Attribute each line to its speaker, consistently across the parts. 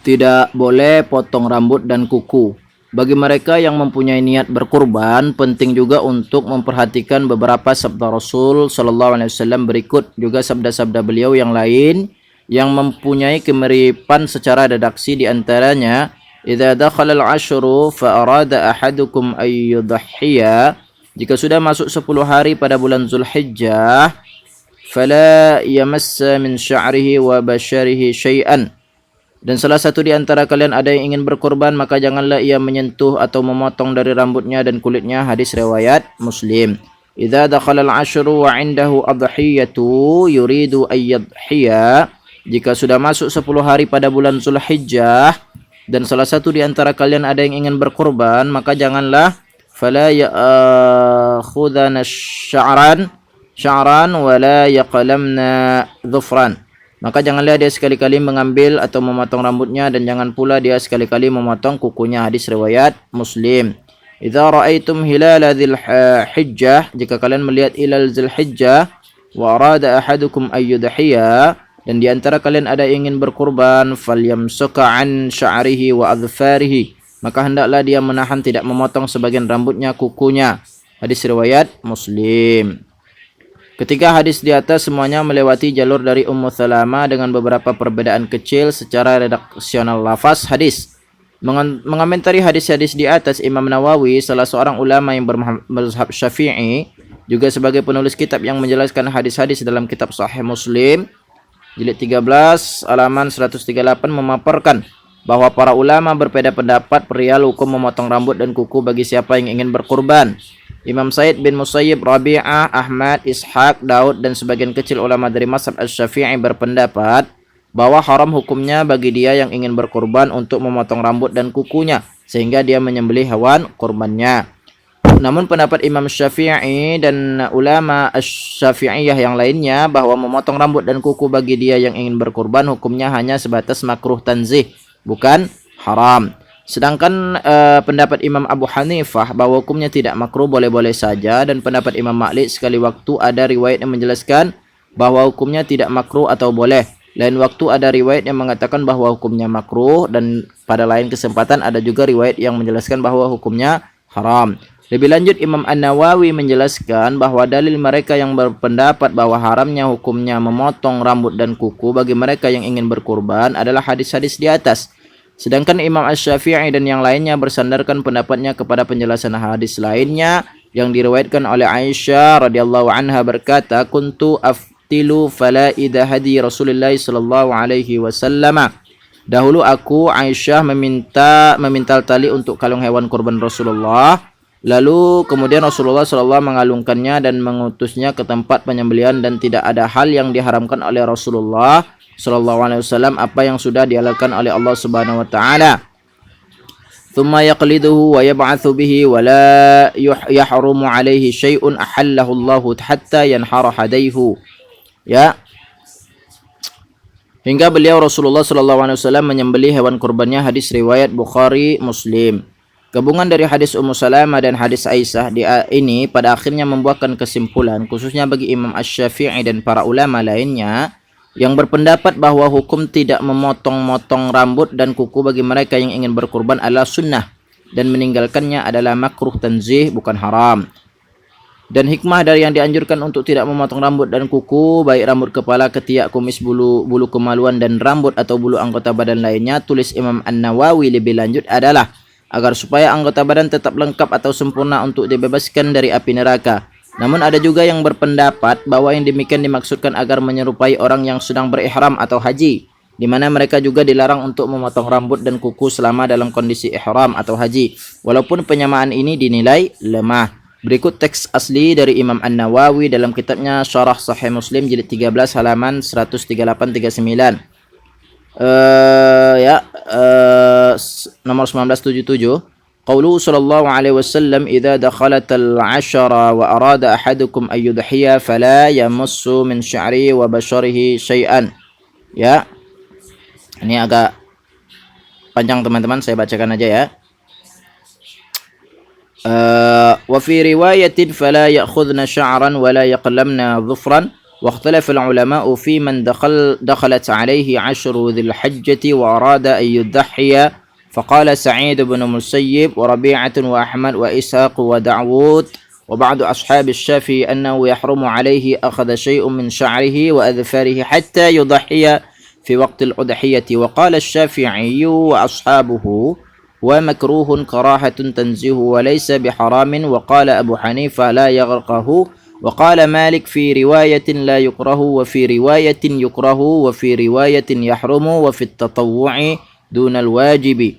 Speaker 1: Tidak boleh potong rambut dan kuku. Bagi mereka yang mempunyai niat berkurban, penting juga untuk memperhatikan beberapa sabda Rasul sallallahu alaihi wasallam berikut, juga sabda-sabda beliau yang lain yang mempunyai kemiripan secara redaksi, di antaranya idza dakhala al-ashru fa arada ahadukum ay yudhhiya, jika sudah masuk 10 hari pada bulan Zulhijjah, fala yamassa min sya'rihi wa basharihi syai'an, dan salah satu di antara kalian ada yang ingin berkorban, maka janganlah ia menyentuh atau memotong dari rambutnya dan kulitnya. Hadis riwayat Muslim. Idza dakhala al-ashru wa 'indahu adhiyatu yuridu ay yadhhiya, jika sudah masuk 10 hari pada bulan Zulhijjah dan salah satu di antara kalian ada yang ingin berkorban, maka janganlah fala ya'khudhana sya'ran wa la yaqlamna dhufran, maka janganlah dia sekali-kali mengambil atau memotong rambutnya, dan jangan pula dia sekali-kali memotong kukunya. Hadis riwayat Muslim. Idza ra'aitum hilala dzil hijjah, jika kalian melihat hilal Zulhijjah, wa arada ahadukum ay yudhiya, dan di antara kalian ada yang ingin berkurban, falyamsuka an sya'rihi wa adfarihi, maka hendaklah dia menahan tidak memotong sebagian rambutnya, kukunya. Hadis riwayat Muslim. Ketiga hadis di atas semuanya melewati jalur dari Ummu Salamah dengan beberapa perbedaan kecil secara redaksional lafaz hadis. Mengomentari hadis-hadis di atas, Imam Nawawi, salah seorang ulama yang bermazhab Syafi'i, juga sebagai penulis kitab yang menjelaskan hadis-hadis dalam kitab Sahih Muslim, jilid 13 halaman 138, memaparkan bahwa para ulama berbeda pendapat perihal hukum memotong rambut dan kuku bagi siapa yang ingin berkurban. Imam Said bin Musayyib, Rabi'ah, Ahmad, Ishaq, Daud, dan sebagian kecil ulama dari mazhab Asy-Syafi'i berpendapat bahwa haram hukumnya bagi dia yang ingin berkurban untuk memotong rambut dan kukunya, sehingga dia menyembelih hewan kurbannya. Namun pendapat Imam Syafi'i dan ulama Asy-Syafi'iyah yang lainnya bahwa memotong rambut dan kuku bagi dia yang ingin berkurban hukumnya hanya sebatas makruh tanzih, bukan haram. Sedangkan pendapat Imam Abu Hanifah bahwa hukumnya tidak makruh, boleh-boleh saja, dan pendapat Imam Malik sekali waktu ada riwayat yang menjelaskan bahwa hukumnya tidak makruh atau boleh. Lain waktu ada riwayat yang mengatakan bahwa hukumnya makruh, dan pada lain kesempatan ada juga riwayat yang menjelaskan bahwa hukumnya haram. Lebih lanjut, Imam An-Nawawi menjelaskan bahwa dalil mereka yang berpendapat bahwa haramnya hukumnya memotong rambut dan kuku bagi mereka yang ingin berkurban adalah hadis-hadis di atas. Sedangkan Imam Asy-Syafi'i dan yang lainnya bersandarkan pendapatnya kepada penjelasan hadis lainnya yang diriwayatkan oleh Aisyah radhiyallahu anha berkata, kuntu aftilu falaida hadi Rasulullah sallallahu alaihi wasallam. Dahulu aku, Aisyah, memintal tali untuk kalung hewan kurban Rasulullah. Lalu kemudian Rasulullah sallallahu mengalungkannya dan mengutusnya ke tempat penyembelihan, dan tidak ada hal yang diharamkan oleh Rasulullah sallallahu alaihi wasallam apa yang sudah dihalalkan oleh Allah Subhanahu wa taala. Thumma yaqliduhu wa yab'athu bihi wa la yahrumu alaihi syai'un ahallahu Allah hatta yanhara hadaihu. Ya. Hingga beliau Rasulullah sallallahu alaihi wasallam menyembelih hewan kurbannya. Hadis riwayat Bukhari, Muslim. Gabungan dari hadis Ummu Salamah dan hadis Aisyah ini pada akhirnya membuahkan kesimpulan, khususnya bagi Imam Asy-Syafi'i dan para ulama lainnya yang berpendapat bahwa hukum tidak memotong-motong rambut dan kuku bagi mereka yang ingin berkurban adalah sunnah, dan meninggalkannya adalah makruh tanzih, bukan haram. Dan hikmah dari yang dianjurkan untuk tidak memotong rambut dan kuku, baik rambut kepala, ketiak, kumis, bulu kemaluan, dan rambut atau bulu anggota badan lainnya, tulis Imam An-Nawawi lebih lanjut, adalah agar supaya anggota badan tetap lengkap atau sempurna untuk dibebaskan dari api neraka. Namun ada juga yang berpendapat bahwa yang demikian dimaksudkan agar menyerupai orang yang sedang berihram atau haji, di mana mereka juga dilarang untuk memotong rambut dan kuku selama dalam kondisi ihram atau haji, walaupun penyamaan ini dinilai lemah. Berikut teks asli dari Imam An-Nawawi dalam kitabnya Syarah Sahih Muslim jilid 13 halaman 138-39. Nomor 1977. Qauluhu sallallahu alaihi wasallam, idza dakhalatal 'ashara wa arada ahadukum ay yudhiya fala yamassu min sya'ri wa basharihi syai'an. Ya. Ini agak panjang teman-teman, saya bacakan aja ya. Wa fi riwayatin fala ya'khudna sya'ran wa la yaqlamna dhufran واختلف العلماء في من دخلت عليه عشر ذي الحجة وأراد أن يضحي فقال سعيد بن مسيب وربيعة وأحمد وإسحاق وداود وبعض أصحاب الشافعي أنه يحرم عليه أخذ شيء من شعره وأظفاره حتى يضحي في وقت الأضحية وقال الشافعي وأصحابه ومكروه كراهة تنزيه وليس بحرام وقال أبو حنيفة لا يغرقه وقال مالك في رواية لا يكره وفي رواية يكره وفي رواية يحرم وفي التطوع دون الواجب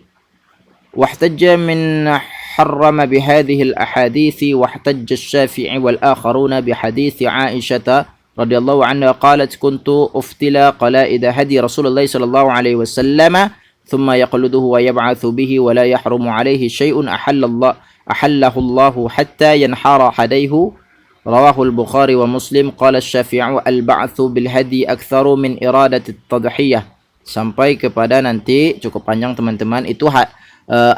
Speaker 1: واحتج من حرم بهذه الأحاديث واحتج الشافعي والآخرون بحديث عائشة رضي الله عنها قالت كنت أفتلى قلائد هدي رسول الله صلى الله عليه وسلم ثم يقلده ويبعث به ولا يحرم عليه شيء أحله الله حتى ينحر هديه رواه البخاري ومسلم قال الشافعي البعث بالهدي أكثر من إرادة التضحية sampai kepada nanti cukup panjang teman-teman itu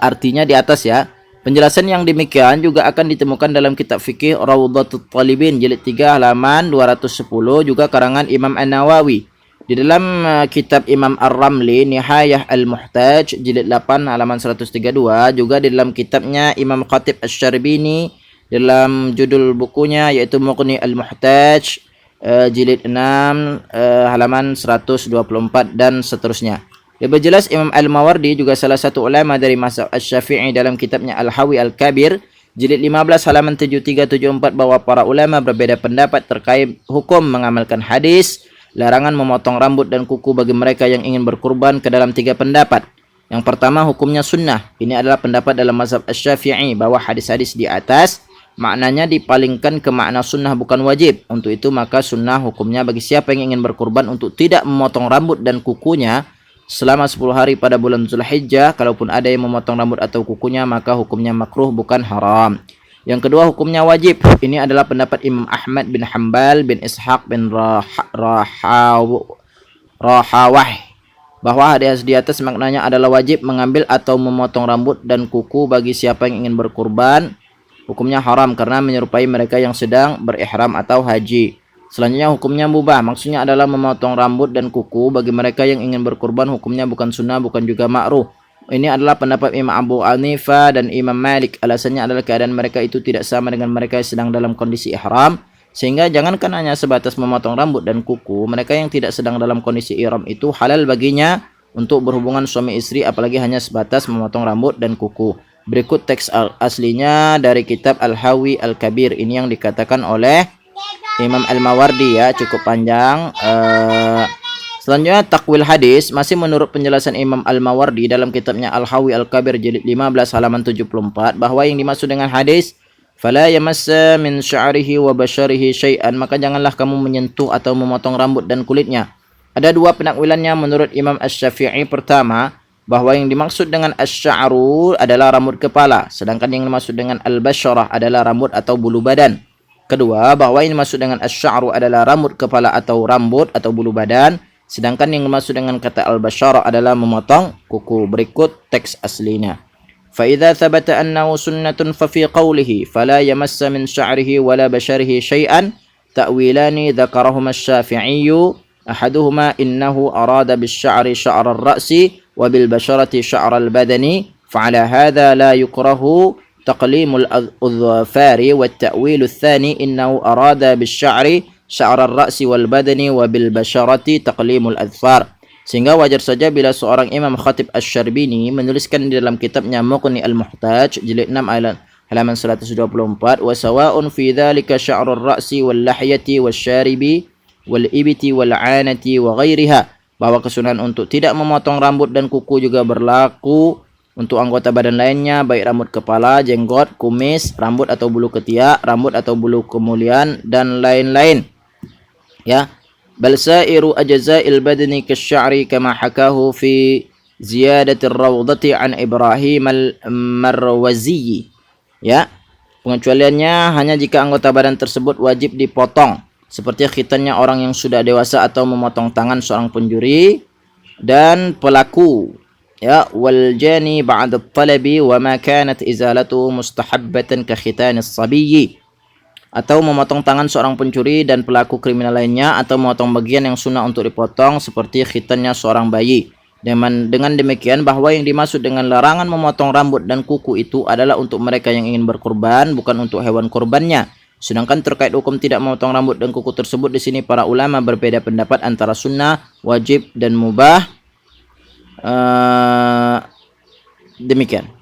Speaker 1: artinya di atas ya. Penjelasan yang demikian juga akan ditemukan dalam kitab fikih Raudhatut Talibin jilid 3 halaman 210 juga karangan Imam An-Nawawi. Di dalam kitab Imam Ar-Ramli Nihayah Al-Muhtaj jilid 8 halaman 132 juga di dalam kitabnya Imam Khatib Asy-Syarbini dalam judul bukunya yaitu Mughni Al-Muhtaj jilid 6 halaman 124 dan seterusnya. Lebih jelas Imam Al-Mawardi juga salah satu ulama dari mazhab Asy-Syafi'i dalam kitabnya Al-Hawi Al-Kabir jilid 15 halaman 7374 bahwa para ulama berbeda pendapat terkait hukum mengamalkan hadis larangan memotong rambut dan kuku bagi mereka yang ingin berkurban ke dalam 3 pendapat. Yang pertama hukumnya sunnah. Ini adalah pendapat dalam mazhab Asy-Syafi'i bahwa hadis-hadis di atas maknanya dipalingkan ke makna sunnah bukan wajib. Untuk itu maka sunnah hukumnya bagi siapa yang ingin berkurban untuk tidak memotong rambut dan kukunya selama 10 hari pada bulan Zulhijjah. Kalaupun ada yang memotong rambut atau kukunya maka hukumnya makruh bukan haram. Yang kedua hukumnya wajib. Ini adalah pendapat Imam Ahmad bin Hanbal bin Ishaq bin Rahawah bahwa hadis di atas maknanya adalah wajib mengambil atau memotong rambut dan kuku bagi siapa yang ingin berkurban. Hukumnya haram karena menyerupai mereka yang sedang berihram atau haji. Selanjutnya hukumnya mubah, maksudnya adalah memotong rambut dan kuku bagi mereka yang ingin berkurban, hukumnya bukan sunnah bukan juga makruh. Ini adalah pendapat Imam Abu Hanifah dan Imam Malik. Alasannya adalah keadaan mereka itu tidak sama dengan mereka yang sedang dalam kondisi ihram, sehingga jangankan hanya sebatas memotong rambut dan kuku, mereka yang tidak sedang dalam kondisi ihram itu halal baginya untuk berhubungan suami istri apalagi hanya sebatas memotong rambut dan kuku. Berikut teks aslinya dari kitab Al-Hawi Al-Kabir. Ini yang dikatakan oleh Imam Al-Mawardi ya, cukup panjang. Selanjutnya takwil hadis masih menurut penjelasan Imam Al-Mawardi dalam kitabnya Al-Hawi Al-Kabir jilid 15 halaman 74 bahwa yang dimaksud dengan hadis fala yamassa min sya'rihi wa basharihi syai'an, maka janganlah kamu menyentuh atau memotong rambut dan kulitnya. Ada 2 penakwilannya menurut Imam Asy-Syafi'i. Pertama, bahwa yang dimaksud dengan asy-sya'ru adalah rambut kepala, sedangkan yang dimaksud dengan al-basyarah adalah rambut atau bulu badan. Kedua, bahwa yang dimaksud dengan asy-sya'ru adalah rambut kepala atau rambut atau bulu badan, sedangkan yang dimaksud dengan kata al-basyarah adalah memotong kuku. Berikut teks aslinya. Fa idza thabata annahu sunnatun fa fi qawlihi fala yamassa min sya'rihi wala basharihi syai'an ta'wilani dzakarahuma asy-Syafi'i ahaduhuma innahu arada bis-sya'ri sya'ra ar-ra'si wa bil basharati sya'ra al-badani fa 'ala hadha la yukrahu تقليم الأظفار والتأويل الثاني إنه أراد بالشعر شعر الرأس والبدن وبالبشرة تقليم الأظفار. Sehingga wajar saja bila seorang Imam Khatib Asy-Syarbini menuliskan di dalam kitabnya Mughni Al-Muhtaj jilid 6 halaman 124 wa sawa'un fi dzalika sya'ru ar-ra'si wal lahyati wasyaribi wal ibti wal 'anati wa ghairiha, bahwa kesunahan untuk tidak memotong rambut dan kuku juga berlaku untuk anggota badan lainnya, baik rambut kepala, jenggot, kumis, rambut atau bulu ketiak, rambut atau bulu kemuliaan dan lain-lain. Ya. Bal sa'iru ajza'il badani kasy'ari kama hakahu fi ziyadatir rawdati an Ibrahim al-Marwazi. Ya. Pengecualiannya hanya jika anggota badan tersebut wajib dipotong, seperti khitannya orang yang sudah dewasa atau memotong tangan seorang pencuri dan pelaku. Ya, wal jani ba'da talabi wa ma kanat izalatuhu mustahabbatan ka khitanis sabiyyi. atau memotong tangan seorang pencuri dan pelaku kriminal lainnya, atau memotong bagian yang sunnah untuk dipotong seperti khitannya seorang bayi. Dengan demikian bahwa yang dimaksud dengan larangan memotong rambut dan kuku itu adalah untuk mereka yang ingin berkurban, bukan untuk hewan kurbannya. Sedangkan terkait hukum tidak memotong rambut dan kuku tersebut, di sini para ulama berbeda pendapat antara sunnah, wajib dan mubah. Demikian.